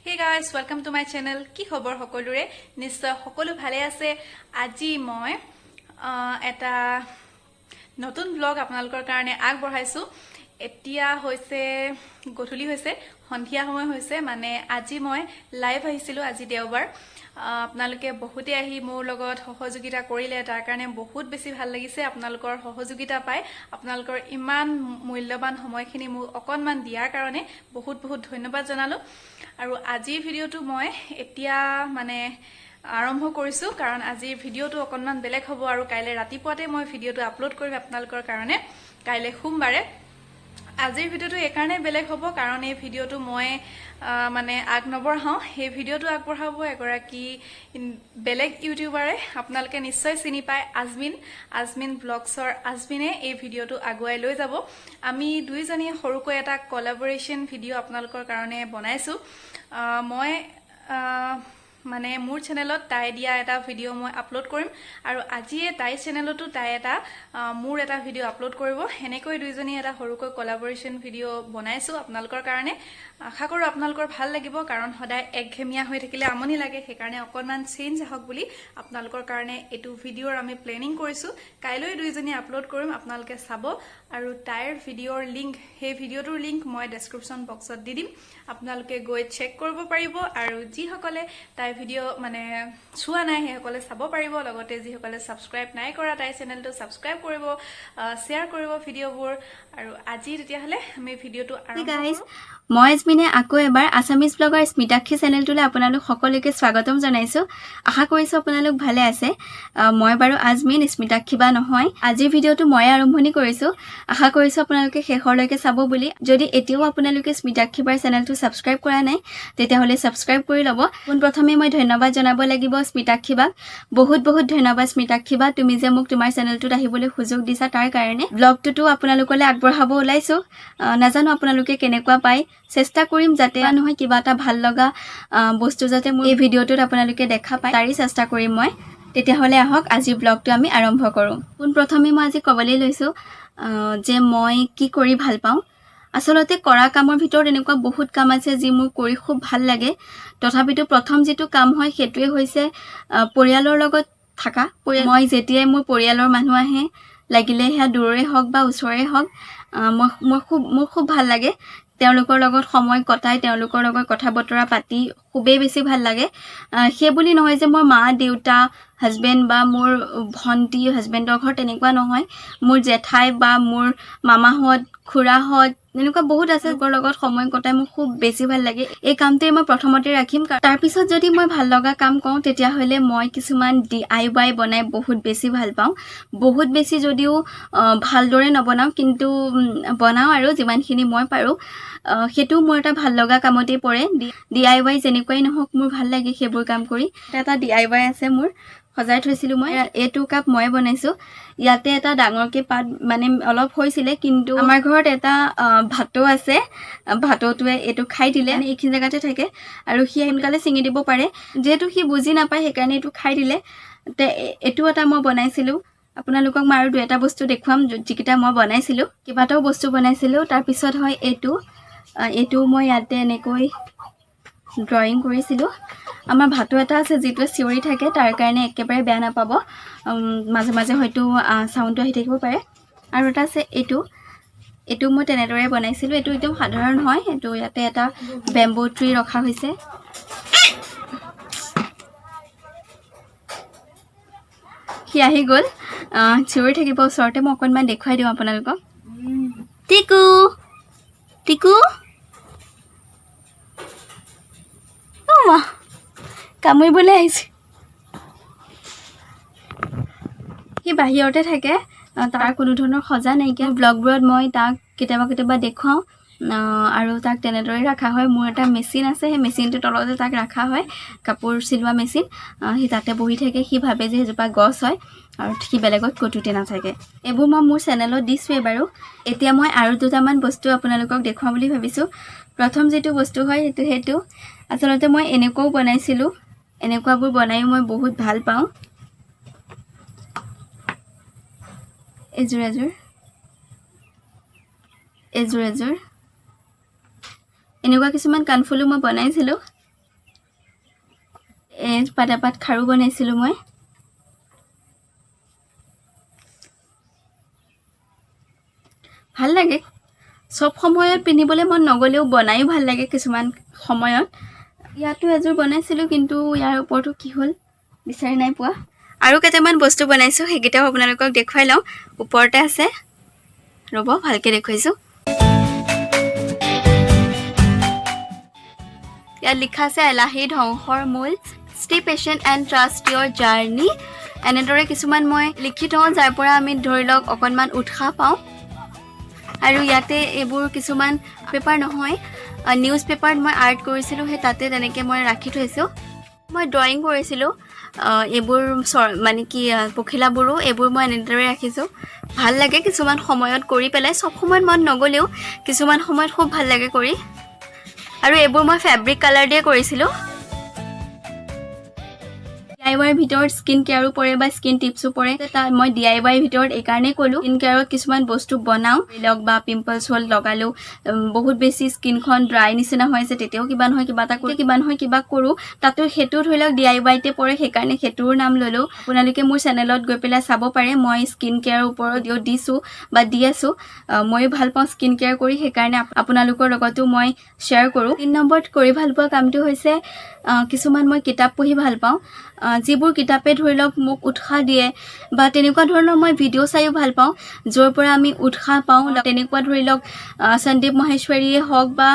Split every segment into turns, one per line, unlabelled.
Hey guys, welcome to my channel. কি খবৰ সকলোৰে নিশ্চয় সকলো ভালে আছে আজি মই এটা নতুন ব্লগ আপোনালোকৰ কাৰণে আগবঢ়াইছো এতিয়া হৈছে গধূলি হৈছে সন্ধিয়া সময় হৈছে মানে আজি মই লাইভ আহিছিলো আজি দেওবাৰ আপোনালোকে বহুতে আহি মোৰ লগত সহযোগিতা কৰিলে তাৰ কাৰণে বহুত বেছি ভাল লাগিছে আপোনালোকৰ সহযোগিতা পাই আপোনালোকৰ ইমান মূল্যৱান সময়খিনি মোক অকনমান দিয়াৰ কাৰণে বহুত বহুত ধন্যবাদ জনালো আৰু আজিৰ ভিডিওটো মই এতিয়া মানে আৰম্ভ কৰিছো কাৰণ আজিৰ ভিডিওটো অকনমান বেলেগ হ'ব আৰু কাইলে ৰাতিপুৱাতে মই ভিডিওটো আপলোড কৰিম আপোনালোকৰ কাৰণে কাইলে সোমবাৰে আজিৰ ভিডিওটো একাৰণে বেলেগ হ'ব কাৰণ এই ভিডিওটো মই মানে আগনবঢ়াও এই ভিডিওটো আগবঢ়াব এগৰাকী বেলেগ ইউটিউবাৰে আপোনালোকে নিশ্চয় চিনি পায় আজমিন ব্লগছৰ আজমিনে এই ভিডিওটো আগুৱাই লৈ যাব আমি দুইজনীয়ে সৰুকৈ এটা কোলাবোৰেচন ভিডিও আপোনালোকৰ কাৰণে বনাইছো মই মানে মোৰ চেনেলত তাই দিয়া এটা ভিডিও মই আপলোড কৰিম আৰু আজিয়ে তাই চেনেলতো তাই এটা মোৰ এটা ভিডিও আপলোড কৰিব এনেকৈ দুইজনী এটা সৰুকৈ কোলাবোৰেচন ভিডিও বনাইছো আপোনালোকৰ কাৰণে আশা কৰো আপোনালোকৰ ভাল লাগিব কাৰণ সদায় একঘেমিয়া হৈ থাকিলে আমনি লাগে সেইকাৰণে অকনমান চেঞ্জ হওক বুলি আপোনালোকৰ কাৰণে এটো ভিডিওৰ আমি প্লেনিং কৰিছো কাইলৈ দুইজনী আপলোড কৰিম আপোনালোকে চাব আৰু তাইৰ ভিডিওৰ লিংক সেই ভিডিওটোৰ লিংক মই ডেসক্ৰিপচন বক্সত দি দিম আপোনালোকে গৈ চেক কৰিব পাৰিব আৰু যি সকলে তাই ভিডিও মানে চোৱা নাই সেই সকলে চাব পাৰিব লগতে যি সকলে সাবস্ক্ৰাইব নাই কৰা তাই চেনেলটো সাবস্ক্ৰাইব কৰিব শেয়াৰ কৰিব ভিডিওবোৰ আৰু আজি তেতিয়া হলে আমি ভিডিওটো আৰম্ভ
গাইস মই আজমিনে আকৌ এবাৰ আসামিজ ব্লগাৰ স্মিতাক্ষী চেনেলটোলৈ আপোনালোক সকলোকে স্বাগতম জনাইছো আশা কৰিছো আপোনালোক ভালে আছে মই বাৰু আজমিন স্মিতাক্ষী বা নহয় আজি ভিডিওটো মই আৰম্ভণি কৰিছো আশা কৰিছো আপোনালোকে শেষৰলৈকে চাব বুলি যদি এতিয়াও আপোনালোকে স্মিতাক্ষী বাৰ চেনেলটো সাবস্ক্ৰাইব কৰা নাই তেতিয়া হলে সাবস্ক্ৰাইব কৰি লব প্ৰথমে মই ধন্যবাদ জনাব লাগিব স্মিতাক্ষী বাক বহুত বহুত ধন্যবাদ স্মিতাক্ষী বা তুমি যে মোক তোমাৰ চেনেলটোত আহিবলৈ সুযোগ দিছা তাৰ কাৰণে ব্লগটো আপোনালোকলৈ আগবঢ়াব ওলাইছো নাজানো আপোনালোকে কেনেকুৱা পায় চেষ্টা কৰিম যাতে নহয় কিবা এটা ভাল লগা বস্তু যাতে মোৰ এই ভিডিওটোত আপোনালোকে দেখা পায় তাৰি চেষ্টা কৰিম মই তেতিয়া হলে আহক আজি ব্লগটো আমি আৰম্ভ কৰো প্ৰথমে মই আজি কবলৈ লৈছো যে মই কি কৰি ভাল পাওঁ আসলতে কৰা কামৰ ভিতৰত এনেকুৱা বহুত কাম আছে যি মোৰ কৰি খুব ভাল লাগে তথাপিতো প্ৰথম যেটো কাম হয় হেতুৱে হৈছে পৰিয়ালৰ লগত থাকা মই যেতিয়াই মোৰ পৰিয়ালৰ মানুহ আহে লাগিলে হেয়া দূৰৰে হওক বা ওচৰৰে হওক মোৰ খুব ভাল লাগে তেওঁলোকৰ লগত সময় কটাই তেওঁলোকৰ লগত কথা বতৰা পাতি খুবেই বেছি ভাল লাগে সেই বুলি নহয় যে মোৰ মা দেউতা হাজবেন্ড বা মোৰ ভন্টি হাজবেন্ডৰ ঘৰ তেনেকুৱা নহয় মোৰ জেঠাই বা মোৰ মামাহত খুৰাহত এনেকুৱা বহুত আছে যাৰ লগত সময় কটাই মোৰ খুব বেছি ভাল লাগে এই কামটোৱে মই প্ৰথমতে ৰাখিম তাৰ পিছত যদি মই ভাল লগা কাম কওঁ তেতিয়া হলে মই কিছুমান DIY বনাই বহুত বেছি ভাল পাওঁ বহুত বেছি যদিও ভালদৰে নবনাও কিন্তু বনাও আৰু যিমানখিনি মই পাৰো হেতু মোৰ এটা ভাল লগা কামতে পৰে DIY যেনেকৈ নহওক মোৰ ভাল লাগে সেইবোৰ কাম কৰি এটা DIY আছে মোৰ সজাই থৈছিলো মই এটো কাপ মই বনাইছো ইয়াতে এটা ডাঙৰকে পাত মানে অলপ হৈছিলে কিন্তু আমাৰ ঘৰত এটা ভাটো আছে ভাটোৱে এটো খাই দিলে মানে এইখিনি জায়গাতে থাকে আৰু সি হেনকালে চিঙি দিব পাৰে যেহেতু সি বুজি নাপায় সেইকাৰণে এটো খাই দিলে তে এটো এটা মই বনাইছিলো আপোনালোকক মই আৰু দুটা বস্তু দেখুৱাম যিকিটা মই বনাইছিলো কিবাটাও বস্তু বনাইছিলো তাৰ পিছত হয় এটো মই ইয়াতে এনেকৈ ড্ৰয়িং কৰিছিলো আমাৰ ভাটো এটা আছে যেটো চিঞৰি থাকে তাৰ কাৰণে একেবাৰে বেয়া নাপাব মাজে মাজে হয়তো সাউন্ডটো আহি থাকিব পাৰে আৰু এটা আছে এটো মই তেনেদৰে বনাইছিলো এটো একদম সাধাৰণ হয় এটো ইয়াতে এটা বেম্বো ট্ৰি ৰখা হৈছে কি আহি গল চিঞৰি থাকিব ওচৰতে মই অকনমান দেখুৱাই দিওঁ আপোনালোকক টিকু টিকু কামুৰিবলৈ আহিছে সি বাহিৰতে থাকে তাৰ কোনো ধৰণৰ সজা নাইকিয়া ব্লগবোৰত মই তাক কেতিয়াবা দেখুৱাওঁ আৰু তাক তেনেদৰে ৰাখা হয় মোৰ এটা মেচিন আছে সেই মেচিনটোৰ তলতে তাক ৰাখা হয় কাপোৰ চিলোৱা মেচিন সি তাতে বহি থাকে সি ভাবে যে এজোপা গছ হয় আৰু সি বেলেগত কটুতে নাথাকে এইবোৰ মই মোৰ চেনেলত দিছোৱে বাৰু এতিয়া মই আৰু দুটামান বস্তু আপোনালোকক দেখুৱাম বুলি ভাবিছো প্ৰথম যেটো বস্তু হয় হেতু আসলতে মই এনেকুৱাও বনাইছিলো এনেকুৱাবোৰ বনাই মই বহুত ভাল পাওঁ এজোৰ এনেকুৱা কিছুমান কানফুলো মই বনাইছিলো পাতাপাত খাৰু বনাইছিলোঁ মই। ভাল লাগে সব সময়ত পিন্ধিবলৈ মন নগ'লেও বনায়ো ভাল লাগে কিছুমান সময়ত। ইয়াতো এযোৰ বনাইছিলোঁ কিন্তু ইয়াৰ ওপৰতো কি হ'ল বিচাৰি নাই পোৱা। আৰু কেইটামান বস্তু বনাইছোঁ সেইকেইটাও আপোনালোকক দেখুৱাই লওঁ। ওপৰতে আছে, ৰ'ব ভালকৈ দেখুৱাইছোঁ। ইয়াত লিখা আছে এলাহী ধ্বংসৰ মূল, stay patient and trust your journey. এনেদৰে কিছুমান মই লিখি থওঁ যাৰ পৰা আমি ধৰি লওক অকণমান উৎসাহ পাওঁ। আৰু ইয়াতে এইবোৰ কিছুমান পেপাৰ নহয়, নিউজ পেপাৰত মই আৰ্ট কৰিছিলোঁ, সেই তাতে তেনেকৈ মই ৰাখি থৈছোঁ। মই ড্ৰয়িং কৰিছিলোঁ, এইবোৰ মানে কি পখিলাবোৰো এইবোৰ মই এনেদৰে ৰাখিছোঁ। ভাল লাগে কিছুমান সময়ত কৰি পেলাই, চব সময়ত মন নগ'লেও কিছুমান সময়ত খুব ভাল লাগে কৰি। আৰু এইবোৰ মই ফেব্ৰিক কালাৰ দিয়ে কৰিছিলোঁ। DIYৰ ভিতৰত স্কিন কেয়াৰো পৰে বা স্কিন টিপছো পৰে। তাত মই DIYৰ ভিতৰত এইকাৰণেই ক'লোঁ, স্কিন কেয়াৰত কিছুমান বস্তু বনাওঁ লওক বা পিম্পলছ হ'ল লগালোঁ, বহুত বেছি স্কিনখন ড্ৰাই নিচিনা হৈ আছে, তেতিয়াও কিবা নহয় কিবা এটা কৰি কিবা নহয় কিবা কৰোঁ, তাতো সেইটো ধৰি লওক DIYতে পৰে, সেইকাৰণে সেইটোৰ নাম ল'লোঁ। আপোনালোকে মোৰ চেনেলত গৈ পেলাই চাব পাৰে, মই স্কিন কেয়াৰৰ ওপৰত দিছোঁ বা দি আছোঁ। ময়ো ভাল পাওঁ স্কিন কেয়াৰ কৰি, সেইকাৰণে আপোনালোকৰ লগতো মই শ্বেয়াৰ কৰোঁ। 3 নম্বৰত কৰি ভাল পোৱা কামটো হৈছে কিছুমান মই কিতাপ পঢ়ি ভাল পাওঁ, যিবোৰ কিতাপে ধৰি লওক মোক উৎসাহ দিয়ে বা তেনেকুৱা ধৰণৰ মই ভিডিঅ' চাইও ভাল পাওঁ য'ৰ পৰা আমি উৎসাহ পাওঁ। তেনেকুৱা ধৰি লওক সন্দীপ মহেশ্বৰীয়ে হওক বা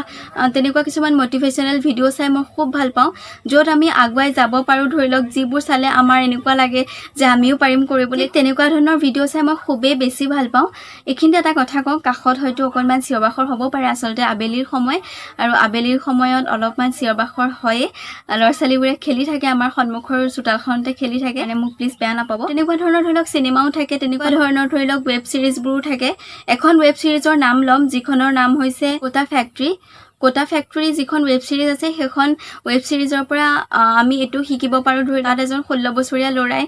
তেনেকুৱা কিছুমান মটিভেশ্যনেল ভিডিঅ' চাই মই খুব ভাল পাওঁ, য'ত আমি আগুৱাই যাব পাৰোঁ। ধৰি লওক যিবোৰ চালে আমাৰ এনেকুৱা লাগে যে আমিও পাৰিম কৰিবলৈ, তেনেকুৱা ধৰণৰ ভিডিঅ' চাই মই খুবেই বেছি ভাল পাওঁ। এইখিনিতে এটা কথা কওঁ, কাষত হয়তো অকণমান চিঞৰ বাখৰ হ'ব পাৰে, আচলতে আবেলিৰ সময় আৰু আবেলিৰ সময়ত অলপমান চিঞৰ বাখৰ হয়েই। ল'ৰা ছোৱালীবোৰে খেলি থাকে, আমাৰ সন্মুখৰ চোতালখনতে খেলি থাকে, মানে মোক প্লিজ বেয়া নাপাব। তেনেকুৱা ধৰণৰ ধৰি লওক চিনেমাও থাকে, তেনেকুৱা ধৰণৰ ধৰি লওক ৱেব ছিৰিজবোৰো থাকে। এখন ৱেব ছিৰিজৰ নাম ল'ম যিখনৰ নাম হৈছে কোটা ফেক্টৰী। কোটা ফেক্টৰী যিখন ৱেব ছিৰিজ আছে, সেইখন ৱেব ছিৰিজৰ পৰা আমি এইটো শিকিব পাৰোঁ। ধৰি তাত এজন 16 বছৰীয়া ল'ৰাই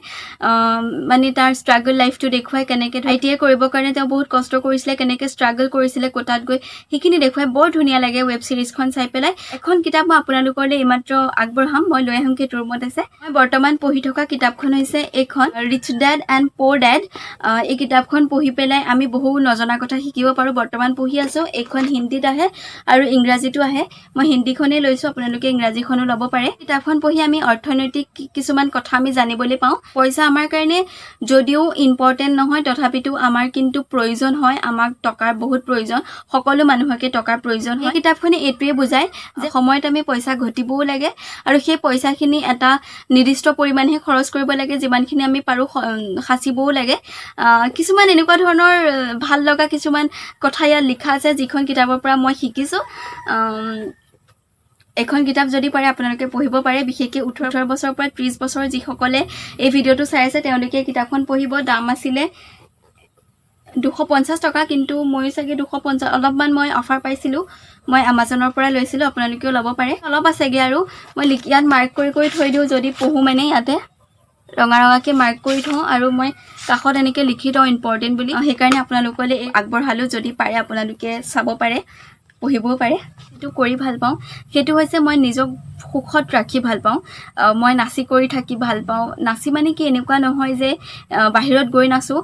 মানে তাৰ ষ্ট্ৰাগল লাইফটো দেখুৱাই, কেনেকৈ ITI কৰিবৰ কাৰণে তেওঁ বহুত কষ্ট কৰিছিলে, কেনেকৈ ষ্ট্ৰাগল কৰিছিলে কোটাত গৈ, সেইখিনি দেখুৱাই বৰ ধুনীয়া লাগে ৱেব ছিৰিজখন চাই পেলাই। এখন কিতাপ মই আপোনালোকলৈ এইমাত্ৰ আগবঢ়াম, মই লৈ আহোঁ সেইটো ৰুমত আছে। মই বৰ্তমান পঢ়ি থকা কিতাপখন হৈছে এইখন rich dad and poor dad. এই কিতাপখন পঢ়ি পেলাই আমি বহু নজনা কথা শিকিব পাৰোঁ। বৰ্তমান পঢ়ি আছোঁ, এইখন হিন্দীত আহে আৰু ইংৰাজীতো আহে। মই হিন্দীখনেই লৈছোঁ, আপোনালোকে ইংৰাজীখনো ল'ব পাৰে। কিতাপখন পঢ়ি আমি অৰ্থনৈতিক কিছুমান কথা আমি জানিবলৈ পাওঁ। পইচা আমাৰ কাৰণে যদিও ইম্পৰ্টেণ্ট নহয়, তথাপিতো আমাৰ কিন্তু প্ৰয়োজন হয়, আমাক টকাৰ বহুত প্ৰয়োজন, সকলো মানুহকে টকাৰ প্ৰয়োজন হয়। এই কিতাপখনে এইটোৱে বুজায় যে সময়ত আমি পইচা ঘটিবও লাগে আৰু সেই পইচাখিনি এটা নিৰ্দিষ্ট পৰিমাণেহে খৰচ কৰিব লাগে, যিমানখিনি আমি পাৰোঁ সাঁচিবও লাগে। কিছুমান এনেকুৱা ধৰণৰ ভাল লগা কিছুমান কথা ইয়াত লিখা আছে, যিখন কিতাপৰ পৰা মই শিকিছোঁ। এখন কিতাপ যদি পাৰে আপোনালোকে পঢ়িব পাৰে, বিশেষকৈ 18 বছৰৰ পৰা 30 বছৰ যিসকলে এই ভিডিঅ'টো চাই আছে তেওঁলোকে কিতাপখন পঢ়িব। দাম আছিলে 250 টকা, কিন্তু ময়ো চাগে 250 অলপমান মই অফাৰ পাইছিলোঁ, মই আমাজনৰ পৰা লৈছিলোঁ, আপোনালোকেও ল'ব পাৰে। অলপ আছেগৈ আৰু মই ইয়াত মাৰ্ক কৰি থৈ দিওঁ, যদি পঢ়োঁ মানে ইয়াতে ৰঙা ৰঙাকৈ মাৰ্ক কৰি থওঁ আৰু মই কাষত এনেকৈ লিখি থওঁ ইম্পৰ্টেণ্ট বুলি। সেইকাৰণে আপোনালোকলৈ আগবঢ়ালোঁ, যদি পাৰে আপোনালোকে চাব পাৰে, পঢ়িবও পাৰে। সেইটো কৰি ভাল পাওঁ, সেইটো হৈছে মই নিজক সুখত ৰাখি ভাল পাওঁ। মই নাচি কৰি থাকি ভাল পাওঁ। নাচি মানে কি এনেকুৱা নহয় যে বাহিৰত গৈ নাচোঁ,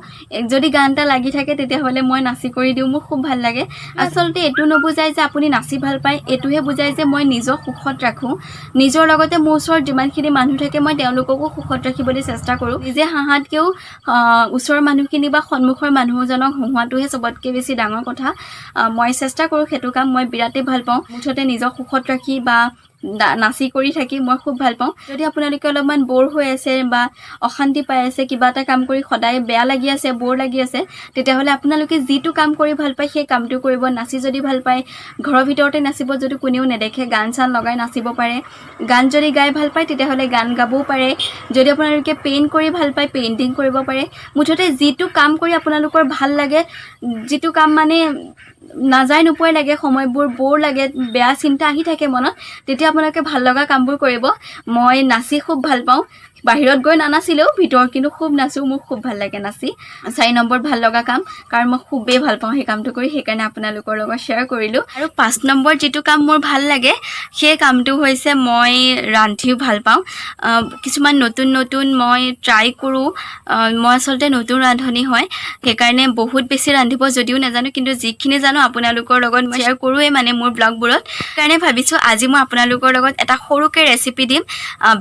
যদি গান এটা লাগি থাকে তেতিয়াহ'লে মই নাচি কৰি দিওঁ, মোৰ খুব ভাল লাগে। আচলতে এইটো নুবুজায় যে আপুনি নাচি ভাল পায়, এইটোহে বুজায় যে মই নিজক সুখত ৰাখোঁ। নিজৰ লগতে মোৰ ওচৰত যিমানখিনি মানুহ থাকে মই তেওঁলোককো সুখত ৰাখিবলৈ চেষ্টা কৰোঁ। নিজে হাঁহাতকৈও ওচৰৰ মানুহখিনি বা সন্মুখৰ মানুহজনক হঁহুৱাটোহে চবতকৈ বেছি ডাঙৰ কথা। মই চেষ্টা কৰোঁ, সেইটো কাম মই বিৰাটেই ভাল পাওঁ। মুঠতে নিজক সুখত ৰাখি বা নাচি কৰি থাকি মই খুব ভাল পাওঁ। যদি আপোনালোকে অলপমান ব'ৰ হৈ আছে বা অশান্তি পাই আছে, কিবা এটা কাম কৰি সদায় বেয়া লাগি আছে, ব'ৰ লাগি আছে, তেতিয়াহ'লে আপোনালোকে যিটো কাম কৰি ভাল পায় সেই কামটো কৰিব। নাচি যদি ভাল পায় ঘৰৰ ভিতৰতে নাচিব, যদি কোনেও নেদেখে, গান চান লগাই নাচিব পাৰে। গান যদি গাই ভাল পায় তেতিয়াহ'লে গান গাবও পাৰে। যদি আপোনালোকে পেইণ্ট কৰি ভাল পায় পেইণ্টিং কৰিব পাৰে। মুঠতে যিটো কাম কৰি আপোনালোকৰ ভাল লাগে, যিটো কাম মানে নাযায় নোপোৱাই লাগে, সময়বোৰ ব'ৰ লাগে, বেয়া চিন্তা আহি থাকে মনত, তেতিয়া আপোনালোকে ভাল লগা কামবোৰ কৰিব। মই নাচি খুব ভাল পাওঁ, বাহিৰত গৈ নানাচিলেও ভিতৰত কিন্তু খুব নাচো মোৰ খুব ভাল লাগে নাচি 4 নম্বৰত ভাল লগা কাম কাৰণ মই খুবেই ভাল পাওঁ সেই কামটো কৰি সেইকাৰণে আপোনালোকৰ লগত শ্বেয়াৰ কৰিলো আৰু 5 নম্বৰ যেটো কাম মোৰ ভাল লাগে সেই কামটো হৈছে মই ৰান্ধিও ভাল পাওঁ কিছুমান নতুন নতুন মই ট্ৰাই কৰো মই আসলতে নতুন ৰান্ধনি হয় সেইকাৰণে বহুত বেছি ৰান্ধিব যদিও নাজানো কিন্তু যিখিনি জানো আপোনালোকৰ লগত মই শ্বেয়াৰ কৰোৱে মানে মোৰ ব্লগবোৰত কাৰণে ভাবিছো আজি মই আপোনালোকৰ লগত এটা সৰুকে ৰেচিপি দিম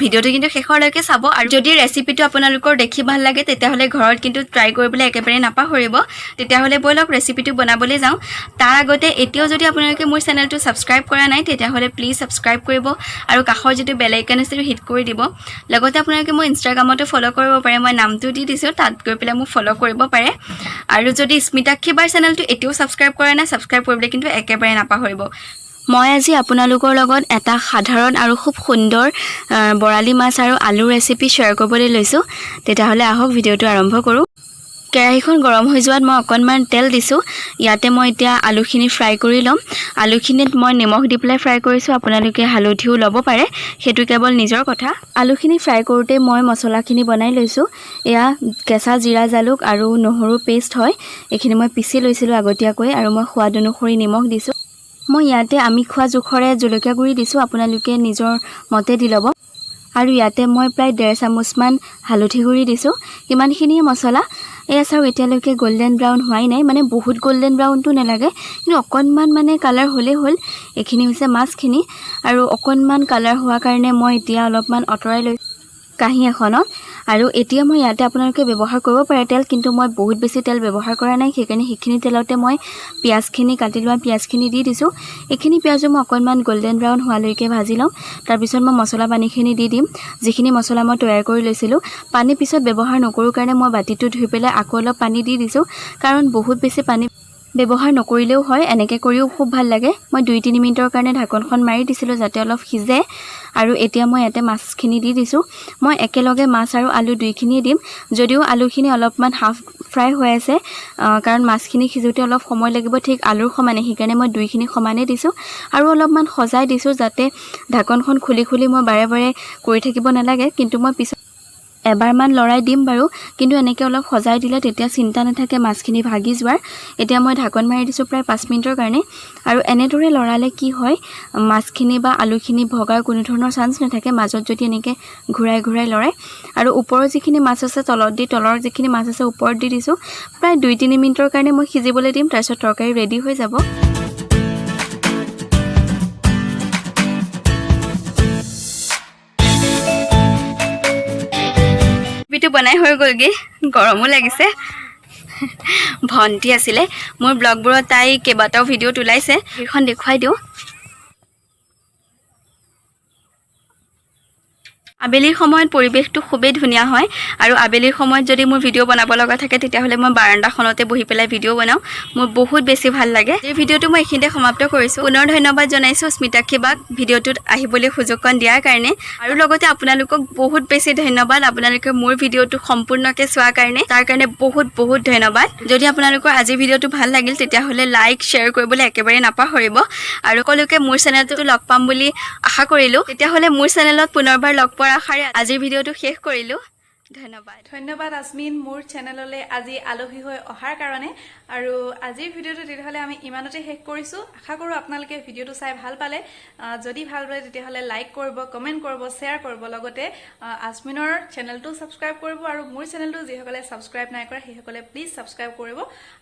ভিডিওটো কিন্তু শেষৰলৈকে চাব আৰু যদি ৰেচিপিটো আপোনালোকৰ দেখি ভাল লাগে তেতিয়াহলে ঘৰত কিন্তু ট্ৰাই কৰিবলৈ একেবাৰে নাপাহৰিব তেতিয়াহলে বলক ৰেচিপিটো বনাবলৈ যাওঁ তাৰ আগতে এতিয়াও যদি আপোনালোকে মোৰ চেনেলটো সাবস্ক্ৰাইব কৰা নাই তেতিয়াহলে প্লিজ সাবস্ক্ৰাইব কৰিব আৰু কাষৰ যেটো বেল আইকন আছে হিট কৰি দিব লগতে আপোনালোকে মোৰ ইনষ্টাগ্ৰামতো ফলো কৰিব পাৰে মই নামটো দি দিছো তাত গৈ পেলাই মোক ফলো কৰিব পাৰে আৰু যদি স্মিতাক্ষী বাৰ চেনেলটো এতিয়াও সাবস্ক্ৰাইব কৰা নাই সাবস্ক্ৰাইব কৰিবলৈ কিন্তু একেবাৰে নাপাহৰিব মই আজি আপোনালোকৰ লগত এটা সাধাৰণ আৰু খুব সুন্দৰ বৰালি মাছ আৰু আলু ৰেচিপি শ্বেয়াৰ কৰিবলৈ লৈছো তেতিয়াহলে আহক ভিডিওটো আৰম্ভ কৰো কেৰাহীখন গৰম হৈ যোৱাত মই অকনমান তেল দিছো ইয়াতে মই এতিয়া আলুখিনি ফ্ৰাই কৰি লম আলুখিনিত মই নিমখ দি পেলাই ফ্ৰাই কৰিছো আপোনালোকে হালধিও ল'ব পাৰে হেতু কেৱল নিজৰ কথা আলুখিনি ফ্ৰাই কৰোতে মই মছলাখিনি বনাই লৈছো এয়া কেঁচা জিৰা জালুক আৰু নহৰু পেষ্ট হয় এইখিনি মই পিছি লৈছিলো আগতীয়াকৈ আৰু মই সোৱাদ অনুসৰি নিমখ দিছো মই ইয়াতে আমি খোৱা জোখৰে জলকীয়া গুৰি দিছো আপোনালোকে নিজৰ মতে দি ল'ব আৰু ইয়াতে মই প্ৰায় 1.5 চামুচ মান হালধি গুৰি দিছো কিমানখিনি মছলা এয়া চাও এতিয়ালৈকে গোল্ডেন ব্ৰাউন হোৱাই নাই মানে বহুত গোল্ডেন ব্ৰাউনটো নালাগে কিন্তু অকনমান মানে কালাৰ হলে হল এখিনি হৈছে মাছখিনি আৰু অকনমান কালাৰ হোৱা কাৰণে মই এতিয়া অলপমান অতৰাই লৈ কাহি এখনত আৰু এতিয়া মই ইয়াতে আপোনালোকে ব্যৱহাৰ কৰিব পাৰে তেল কিন্তু মই বহুত বেছি তেল ব্যৱহাৰ কৰা নাই সেইকাৰণে সেইখিনি তেলতে মই পিয়াজখিনি কাটি লোৱা পিয়াজখিনি দি দিছো এইখিনি পিয়াজো মই অকনমান গোল্ডেন ব্ৰাউন হোৱালৈকে ভাজি লম তাৰ পিছত মই মছলা পানীখিনি দি দিম যিখিনি মছলা মই তৈয়াৰ কৰি লৈছিলো পানী পিছত ব্যৱহাৰ নকৰো কাৰণে মই বাটিটো ধুই পেলাই আকৌ অলপ পানী দি দিছো কাৰণ বহুত বেছি পানী ব্যৱহাৰ নকৰিলেও হয় এনেকৈ কৰিও খুব ভাল লাগে মই 2-3 মিনিটৰ কাৰণে ঢাকনখন মাৰি দিছিলো যাতে অলপ সিজে আৰু এতিয়া মই ইয়াতে মাছখিনি দি দিছো মই একেলগে মাছ আৰু আলু দুইখিনি দিম যদিও আলুখিনি অলপমান হাফ ফ্ৰাই হৈ আছে কাৰণ মাছখিনি সিজোতে অলপ সময় লাগিব ঠিক আলুৰ সমানে সেইকাৰণে মই দুইখিনি সমানে দিছো আৰু অলপমান সজাই দিছো যাতে ঢাকনখন খুলি খুলি মই বাৰে বাৰে কৰি থাকিব নালাগে কিন্তু মই পিছত এবাৰমান লৰাই দিম বাৰু কিন্তু এনেকৈ অলপ সজাই দিলে তেতিয়া চিন্তা নাথাকে মাছখিনি ভাগি যোৱাৰ এতিয়া মই ঢাকন মাৰি দিছো প্ৰায় 5 মিনিটৰ কাৰণে আৰু এনেদৰে লৰালে কি হয় মাছখিনি বা আলুখিনি ভগাৰ কোনো ধৰণৰ চান্স নাথাকে মাজত যদি এনেকৈ ঘূৰাই ঘূৰাই লৰাই আৰু ওপৰৰ যিখিনি মাছ আছে তলত দি তলৰ যিখিনি মাছ আছে ওপৰত দি দিছো প্ৰায় 2-3 মিনিটৰ কাৰণে মই সিজিবলৈ দিম তাৰপিছত তৰকাৰী ৰেডি হৈ যাব ভিডিও বনাই হৈ গলগে গৰমো লাগিছে ভন্টি আছিলে মোৰ ব্লগবোৰত তাই কেবাটাও ভিডিও তুলাইছে সেইখন দেখুৱাই দিও আবেলিৰ সময়ত পৰিবেশটো খুবেই ধুনীয়া হয় আৰু আবেলিৰ সময়ত যদি মোৰ ভিডিও বনাব লগা থাকে তেতিয়াহলে মই বাৰান্দাখনতে বহি পেলাই ভিডিও বনাও মোৰ বহুত বেছি ভাল লাগে এই ভিডিওটো মই এখিনতে সমাপ্ত কৰিছো পুনৰ ধন্যবাদ জনাইছো স্মিতাক্ষী বাক ভিডিওটোত আহিবলৈ সুযোগকন দিয়াৰ কাৰণে আৰু লগতে আপোনালোকক বহুত বেছি ধন্যবাদ আপোনালোকে মোৰ ভিডিওটো সম্পূৰ্ণকৈ চোৱাৰ কাৰণে তাৰ কাৰণে বহুত বহুত ধন্যবাদ যদি আপোনালোকৰ আজি ভিডিওটো ভাল লাগিল তেতিয়াহলে লাইক শ্বেয়াৰ কৰিবলৈ একেবাৰে নাপাহৰিব আৰু সকলোকে মোৰ চেনেলটো লগ পাম বুলি আশা কৰিলো তেতিয়াহলে মোৰ চেনেলত পুনৰবাৰ লগ পোৱাৰ আশাৰে আজিৰ ভিডিওটো শেষ কৰিলো
ধন্যবাদ আসমিন মোৰ চেনেললৈ আজি আলহী হৈ অহাৰ কাৰণে আৰু আজিৰ ভিডিওটো তেতিয়াহলে আমি ইমানতে শেষ কৰিছো আশা কৰো আপোনালোকে ভিডিওটো চাই ভাল পালে যদি ভাল পালে তেতিয়াহলে লাইক কৰিব কমেন্ট কৰিব শ্বেয়াৰ কৰিব লগতে আসমিনৰ চেনেলটো সাবস্ক্ৰাইব কৰিব আৰু মোৰ চেনেলটো যিসকলে সাবস্ক্ৰাইব নাই কৰা সেইসকলে প্লিজ সাবস্ক্ৰাইব কৰিব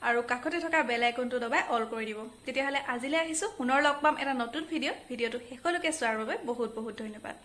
আৰু কাষতে থকা বেল আইকনটো দবাই অল কৰি দিব তেতিয়াহলে আজিলৈ আহিছো পুনৰ লগ পাম এটা নতুন ভিডিওটো শেষলৈকে চোৱাৰ বাবে বহুত বহুত ধন্যবাদ